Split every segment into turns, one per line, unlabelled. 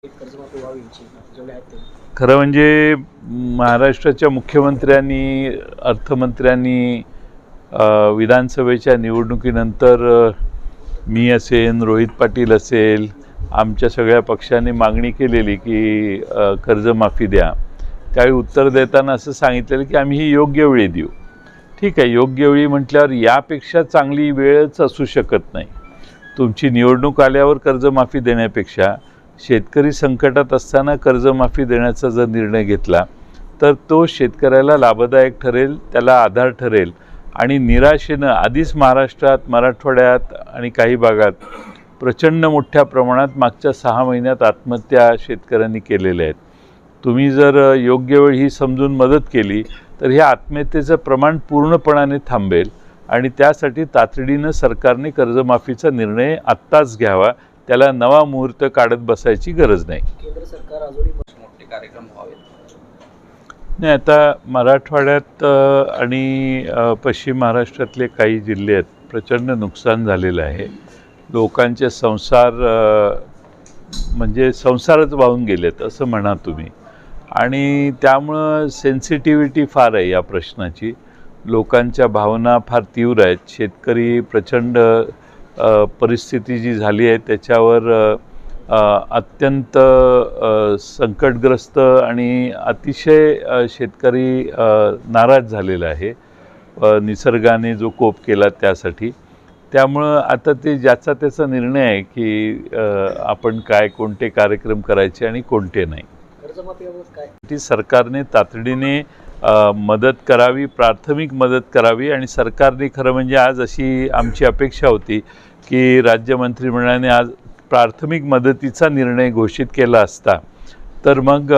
कर्जमाफी व्हावी जेवढे आहेत ते.
खरं म्हणजे महाराष्ट्राच्या मुख्यमंत्र्यांनी, अर्थमंत्र्यांनी विधानसभेच्या निवडणुकीनंतर मी असेल, रोहित पाटील असेल, आमच्या सगळ्या पक्षांनी मागणी केलेली की कर्जमाफी द्या. त्यावेळी उत्तर देताना असं सांगितलेलं की आम्ही ही योग्य वेळी देऊ. ठीक आहे, योग्य वेळी म्हटल्यावर यापेक्षा चांगली वेळच असू शकत नाही. तुमची निवडणूक आल्यावर कर्जमाफी देण्यापेक्षा शेतकरी संकटात असताना कर्जमाफी देण्याचा जर निर्णय घेतला तर तो शेतकऱ्याला लाभदायक ठरेल, त्याला आधार ठरेल. आणि निराशेनं आधीच महाराष्ट्रात, मराठवाड्यात आणि काही भागात प्रचंड मोठ्या प्रमाणात मागच्या 6 महिन्यात आत्महत्या शेतकऱ्यांनी केलेल्या आहेत. तुम्ही जर योग्य वेळ ही समजून मदत केली तर हे आत्महत्येचं प्रमाण पूर्णपणाने थांबेल. आणि त्यासाठी तातडीनं सरकारने कर्जमाफीचा निर्णय आत्ताच घ्यावा. त्याला नवा मुहूर्त काढत बसायची गरज नाही.
केंद्र सरकार अजूनही मोठे कार्यक्रम व्हावेत.
नाही, आता मराठवाड्यात आणि पश्चिम महाराष्ट्रातले काही जिल्हे आहेत, प्रचंड नुकसान झालेलं आहे. लोकांचे संसार म्हणजे संसारच वाहून गेलेत असं म्हणा तुम्ही. आणि त्यामुळं सेन्सिटिव्हिटी फार आहे या प्रश्नाची. लोकांच्या भावना फार तीव्र आहेत. शेतकरी प्रचंड परिस्थिती जी झाली आहे त्याच्यावर अत्यंत संकटग्रस्त आणि अतिशय शेतकरी नाराज झालेला आहे निसर्गाने जो कोप केला त्यासाठी. त्यामुळं आता ते ज्याचा त्याचा निर्णय आहे की आपण काय, कोणते कार्यक्रम करायचे आणि कोणते नाही.
कर्जमाफीबाबत काय
ती सरकारने तातडीने मदत करावी, प्राथमिक मदत करावी. आणि सरकारने खरं म्हणजे आज अशी आमची अपेक्षा होती की राज्य मंत्रिमंडळाने आज प्राथमिक मदतीचा निर्णय घोषित केला असता तर मग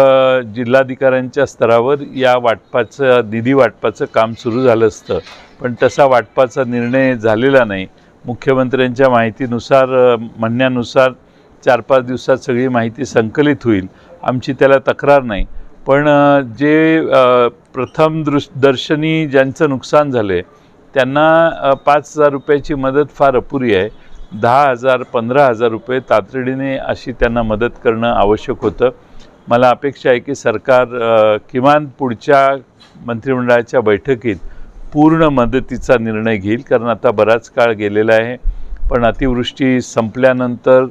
जिल्हाधिकाऱ्यांच्या स्तरावर या वाटपाचं, निधी वाटपाचं काम सुरू झालं असतं. पण तसा वाटपाचा निर्णय झालेला नाही. मुख्यमंत्र्यांच्या माहितीनुसार, म्हणण्यानुसार 4-5 दिवसात सगळी माहिती संकलित होईल. आमची त्याला तक्रार नाही. पण जे प्रथम दर्शनी ज्यांचं नुकसान झालं आहे त्यांना 5,000 रुपयाची मदत फार अपुरी आहे. 10,000, 15,000 रुपये तातडीने अशी त्यांना मदत करणं आवश्यक होतं. मला अपेक्षा आहे की सरकार किमान पुढच्या मंत्रिमंडळाच्या बैठकीत पूर्ण मदतीचा निर्णय घेईल. कारण आता बराच काळ गेलेला आहे. पण अतिवृष्टी संपल्यानंतर,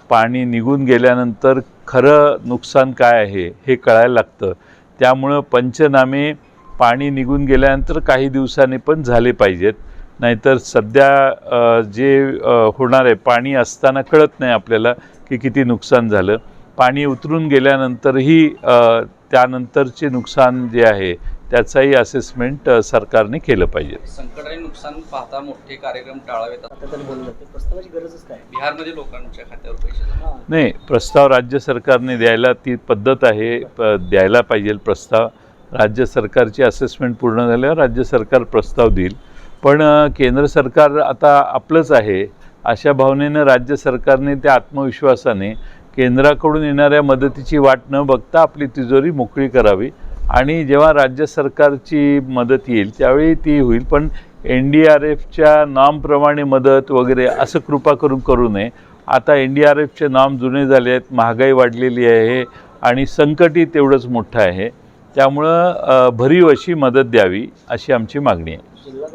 पाणी निघून गेल्यानंतर खरं नुकसान काय आहे हे कळायला लागतं. त्यामुळं पंचनामे पाणी निघून गेल्यानंतर काही दिवसांनी पण झाले पाहिजेत. नाहीतर सध्या जे होणार आहे, पाणी असताना कळत नाही आपल्याला की किती नुकसान झालं. पाणी उतरून गेल्यानंतरही त्यानंतरचे नुकसान जे आहे त्याचाही असेसमेंट सरकारने केलं पाहिजे.
संकट आणि नुकसान पाहता मोठे कार्यक्रम टाळावेत
आता बोललं जाते. प्रस्तावाची गरजच काय?
बिहारमध्ये लोकांच्या खात्यावर पैसे
नाही, प्रस्ताव राज्य सरकारने द्यायला ती पद्धत आहे. द्यायला पाहिजे प्रस्ताव. राज्य सरकारची असेसमेंट पूर्ण झाल्यावर राज्य सरकार प्रस्ताव देईल. पण केंद्र सरकार आता आपलंच आहे अशा भावनेनं राज्य सरकारने त्या आत्मविश्वासाने केंद्राकडून येणाऱ्या मदतीची वाट न बघता आपली तिजोरी मोकळी करावी. आणि जेव्हा राज्य सरकारची मदत येईल त्यावेळी ती होईल. पण NDRFच्या नॉर्मप्रमाणे मदत वगैरे असं कृपा करून करू नये. आता NDRFचे नॉर्म जुने झाले आहेत, महागाई वाढलेली आहे आणि संकटही तेवढंच मोठं आहे. त्यामुळं भरीव अशी मदत द्यावी अशी आमची मागणी आहे.